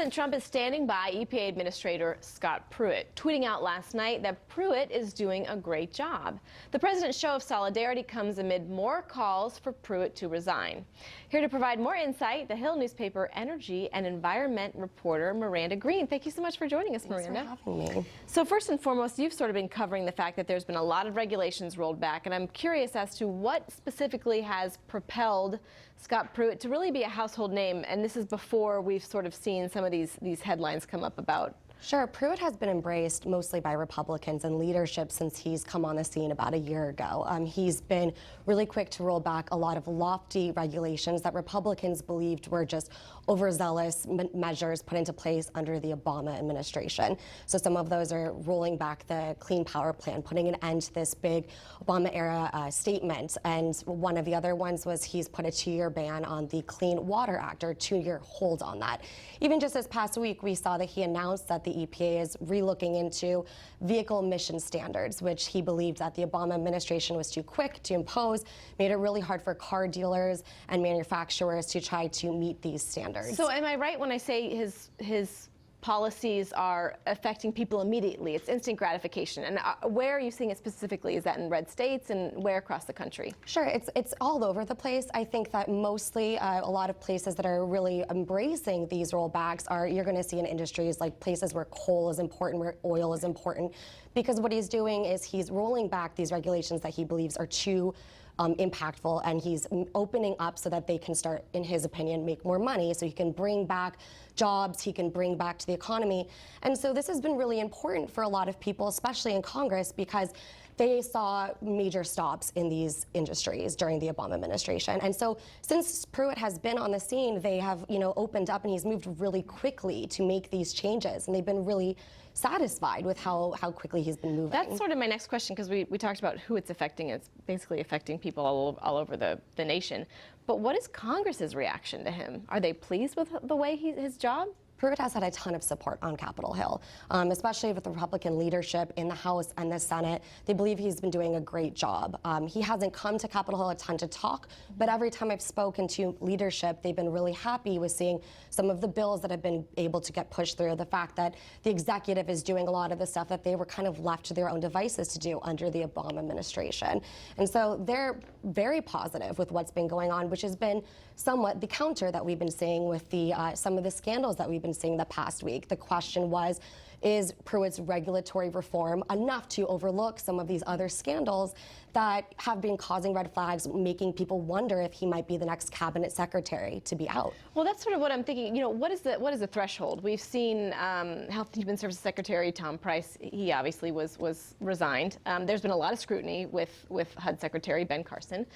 President Trump is standing by EPA Administrator Scott Pruitt, tweeting out last night that Pruitt is doing a great job. The president's show of solidarity comes amid more calls for Pruitt to resign. Here to provide more insight, the Hill newspaper energy and environment reporter Miranda Green. Thank you so much for joining us, Miranda. Thanks for having me. So first and foremost, you've sort of been covering the fact that there's been a lot of regulations rolled back, and I'm curious as to what specifically has propelled Scott Pruitt to really be a household name, and this is before we've sort of seen some of these headlines come up about. Sure, Pruitt has been embraced mostly by Republicans and leadership since he's come on the scene about a year ago. He's been really quick to roll back a lot of lofty regulations that Republicans believed were just overzealous measures put into place under the Obama administration. So some of those are rolling back the Clean Power Plan, putting an end to this big Obama-era statement. And one of the other ones was he's put a 2-year ban on the Clean Water Act, or a 2-year hold on that. Even just this past week, we saw that he announced that the EPA is relooking into vehicle emission standards, which he believed that the Obama administration was too quick to impose, made it really hard for car dealers and manufacturers to try to meet these standards. So am I right when I say his policies are affecting people immediately? It's instant gratification. And where are you seeing it specifically? Is that in red states, and where across the country? Sure, it's all over the place. I think that mostly a lot of places that are really embracing these rollbacks are, you're going to see in industries like places where coal is important, where oil is important, because what he's doing is he's rolling back these regulations that he believes are too impactful, and he's opening up so that they can start, in his opinion, make more money, so he can bring back jobs, he can bring back to the economy. And so this has been really important for a lot of people, especially in Congress, because they saw major stops in these industries during the Obama administration. And so since Pruitt has been on the scene, they have, opened up, and he's moved really quickly to make these changes. And they've been really satisfied with how quickly he's been moving. That's sort of my next question, because we talked about who it's affecting. It's basically affecting people all over the nation. But what is Congress's reaction to him? Are they pleased with the way his job? Pruitt has had a ton of support on Capitol Hill, especially with the Republican leadership in the House and the Senate. They believe he's been doing a great job. He hasn't come to Capitol Hill a ton to talk, but every time I've spoken to leadership, they've been really happy with seeing some of the bills that have been able to get pushed through, the fact that the executive is doing a lot of the stuff that they were kind of left to their own devices to do under the Obama administration. And so they're very positive with what's been going on, which has been somewhat the counter that we've been seeing with the some of the scandals that we've been seeing the past week. The question was, is Pruitt's regulatory reform enough to overlook some of these other scandals that have been causing red flags, making people wonder if he might be the next cabinet secretary to be out? Well, that's sort of what I'm thinking. What is the threshold? We've seen Health and Human Services Secretary Tom Price. He obviously was resigned. There's been a lot of scrutiny with HUD Secretary Ben Carson.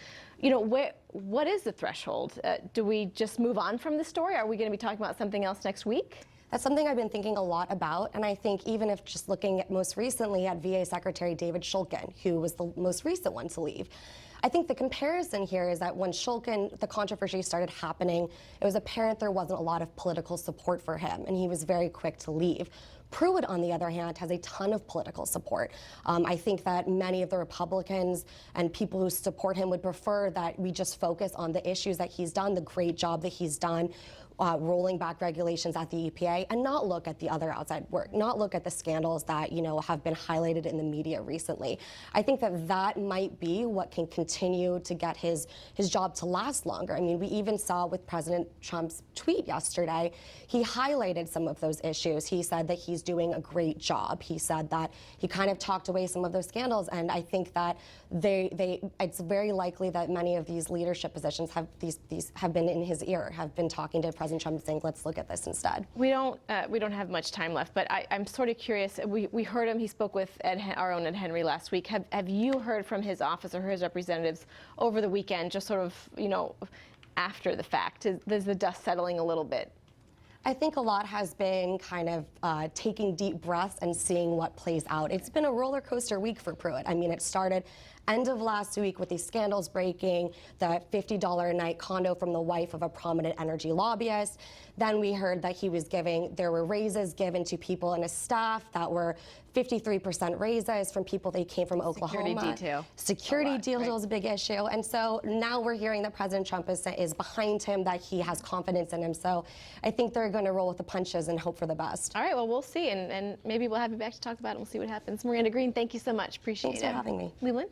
What is the threshold? Do we just move on from this story? Are we going to be talking about something else next week? That's something I've been thinking a lot about, and I think even if just looking at most recently at VA Secretary David Shulkin, who was the most recent one to leave, I think the comparison here is that when Shulkin, the controversy started happening, it was apparent there wasn't a lot of political support for him, and he was very quick to leave. Pruitt, on the other hand, has a ton of political support. I think that many of the Republicans and people who support him would prefer that we just focus on the issues that he's done, the great job that he's done, rolling back regulations at the EPA, and not look at the other outside work, not look at the scandals that have been highlighted in the media recently. I think that might be what can continue to get his job to last longer. I mean, we even saw with President Trump's tweet yesterday, he highlighted some of those issues. He said that he's doing a great job. He said that he kind of talked away some of those scandals, and I think that it's very likely that many of these leadership positions have been in his ear, have been talking to President Trump saying, let's look at this instead. We don't have much time left, but I'm sort of curious. We heard him. He spoke with our own Ed Henry last week. Have you heard from his office or his representatives over the weekend, just sort of after the fact? Is the dust settling a little bit? I think a lot has been kind of taking deep breaths and seeing what plays out. It's been a roller coaster week for Pruitt. I mean, it started End of last week, with these scandals breaking, the $50 a night condo from the wife of a prominent energy lobbyist. Then we heard that there were raises given to people in his staff that were 53% raises from people that came from Oklahoma. Security detail. Security detail is a big issue. And so now we're hearing that President Trump is behind him, that he has confidence in him. So I think they're going to roll with the punches and hope for the best. All right, well, we'll see. And maybe we'll have you back to talk about it. We'll see what happens. Miranda Green, thank you so much. Appreciate it. Thanks for having me. Leland?